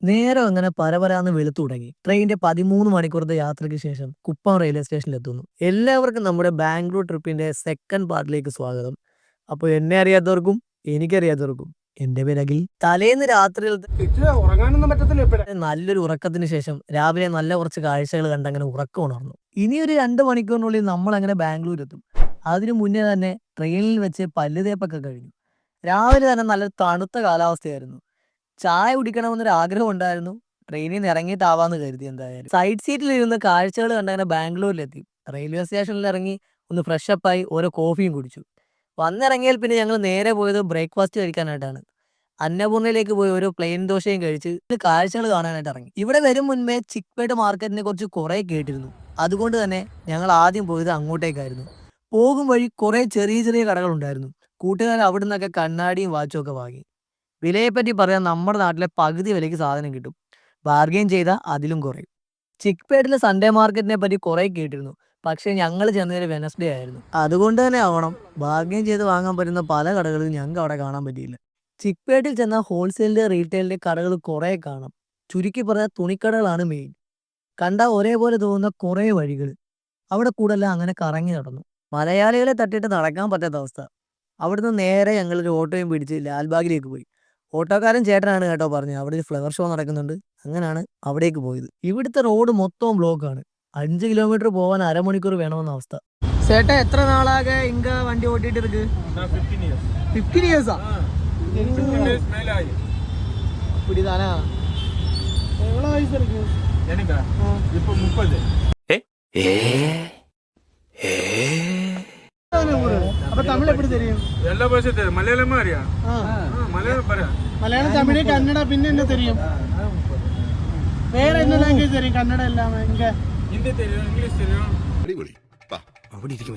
നേരം അങ്ങനെ പരപരാന്ന് വെളുത്തു തുടങ്ങി. ട്രെയിനിന്റെ 13 മണിക്കൂറത്തെ യാത്രയ്ക്ക് ശേഷം കുപ്പം റെയിൽവേ സ്റ്റേഷനിലെത്തുന്നു. എല്ലാവർക്കും നമ്മുടെ ബാംഗ്ലൂർ ട്രിപ്പിന്റെ സെക്കൻഡ് പാർട്ടിലേക്ക് സ്വാഗതം. അപ്പോൾ എന്നെ അറിയാത്തവർക്കും എനിക്കറിയാത്തവർക്കും എന്റെ പേര് അഖിൽ. തലേന്ന് രാത്രിയിലത്തെ ഉറങ്ങാനൊന്നും പറ്റത്തില്ല ഇപ്പഴേ. നല്ലൊരു ഉറക്കത്തിന് ശേഷം രാവിലെ നല്ല കുറച്ച് കാഴ്ചകൾ കണ്ടങ്ങനെ ഉറക്കം ഉണർന്നു. ഇനിയൊരു 2 മണിക്കൂറിനുള്ളിൽ നമ്മൾ അങ്ങനെ ബാംഗ്ലൂർ എത്തും. അതിനു മുന്നേ തന്നെ ട്രെയിനിൽ വെച്ച് പല്ല് തേപ്പൊക്കെ കഴിഞ്ഞു. രാവിലെ തന്നെ നല്ല തണുത്ത കാലാവസ്ഥയായിരുന്നു. ചായ കുടിക്കണമെന്നൊരു ആഗ്രഹം ഉണ്ടായിരുന്നു. ട്രെയിനിൽ നിന്ന് ഇറങ്ങിയിട്ടാവാന്ന് കരുതി. എന്തായാലും സൈഡ് സീറ്റിലിരുന്ന് കാഴ്ചകൾ കണ്ടങ്ങനെ ബാംഗ്ലൂരിലെത്തി. റെയിൽവേ സ്റ്റേഷനിൽ ഇറങ്ങി ഒന്ന് ഫ്രഷപ്പായി ഓരോ കോഫിയും കുടിച്ചു. വന്നിറങ്ങിയാൽ പിന്നെ ഞങ്ങൾ നേരെ പോയത് ബ്രേക്ക്ഫാസ്റ്റ് കഴിക്കാനായിട്ടാണ്. അന്നപൂർണയിലേക്ക് പോയി ഒരു പ്ലെയിൻ ദോശയും കഴിച്ച് കാഴ്ചകൾ കാണാനായിട്ട് ഇറങ്ങി. ഇവിടെ വരും മുൻപേ ചിക്പേട്ട് മാർക്കറ്റിനെ കുറിച്ച് കുറെ കേട്ടിരുന്നു. അതുകൊണ്ട് തന്നെ ഞങ്ങൾ ആദ്യം പോയത് അങ്ങോട്ടേക്കായിരുന്നു. പോകും വഴി കുറെ ചെറിയ ചെറിയ കടകളുണ്ടായിരുന്നു. കൂട്ടുകാർ അവിടെ നിന്നൊക്കെ കണ്ണാടിയും വാച്ചും ഒക്കെ വാങ്ങി. വിലയെപ്പറ്റി പറയാൻ നമ്മുടെ നാട്ടിലെ പകുതി വിലയ്ക്ക് സാധനം കിട്ടും. ബാർഗെയിൻ ചെയ്താൽ അതിലും കുറയും. ചിക്പേട്ടിലെ സൺഡേ മാർക്കറ്റിനെ പറ്റി കുറെ കേട്ടിരുന്നു. പക്ഷേ ഞങ്ങൾ ചെന്നൊരു വെനസ്ഡേ ആയിരുന്നു. അതുകൊണ്ട് തന്നെ ആവണം ബാർഗെയിൻ ചെയ്ത് വാങ്ങാൻ പറ്റുന്ന പല കടകളും ഞങ്ങൾക്ക് അവിടെ കാണാൻ പറ്റിയില്ല. ചിക്പേട്ടിൽ ചെന്നാൽ ഹോൾസെയിലിന്റെ റീറ്റെയിലിന്റെ കടകൾ കുറെ കാണാം. ചുരുക്കി പറഞ്ഞാൽ തുണിക്കടകളാണ് മെയിൻ. കണ്ടാൽ ഒരേപോലെ തോന്നുന്ന കുറെ വഴികൾ. അവിടെ കൂടെല്ലാം അങ്ങനെ കറങ്ങി നടന്നു. മലയാളികളെ തട്ടിയിട്ട് നടക്കാൻ പറ്റാത്ത അവസ്ഥ. അവിടുന്ന് നേരെ ഞങ്ങളൊരു ഓട്ടോയും പിടിച്ച് ലാൽബാഗിലേക്ക് പോയി. ഓട്ടോക്കാരൻ ചേട്ടനാണ് കേട്ടോ പറഞ്ഞത് അവിടെ ഒരു ഫ്ലവർ ഷോ നടക്കുന്നുണ്ട്. അങ്ങനെയാണ് അവിടേക്ക് പോയത്. ഇവിടുത്തെ റോഡ് മൊത്തവും ബ്ലോക്കാണ്. 5 കിലോമീറ്റർ പോകാൻ അരമണിക്കൂർ വേണമെന്ന അവസ്ഥ. ചേട്ടാ എത്ര നാളാകെ ഇങ്ക വണ്ടി ഓട്ടിട്ട് ഇருக்கு? 15 ഇയേഴ്സാ? പിടിതാനാ എவ்வளவு வயசு இருக்கு? எனக்கா இப்போ 30. അപ്പൊ തമിഴ് എപ്പടി தெரியும்? എല്ലാ ഭാഷ தெரியும். മലയാളമേ അറിയാം. മലയാളം പറയാം. മലയാളം, തമിഴ്, കന്നഡ പിന്നെ என்ன தெரியும்? வேற என்ன லாங்குவேஜ் தெரியும்? கன்னடம் இல்லாம இங்க ഹിന്ദി தெரியும், ഇംഗ്ലീഷ് தெரியும். അടിപൊളി അവിടെ ഇരിക്കും.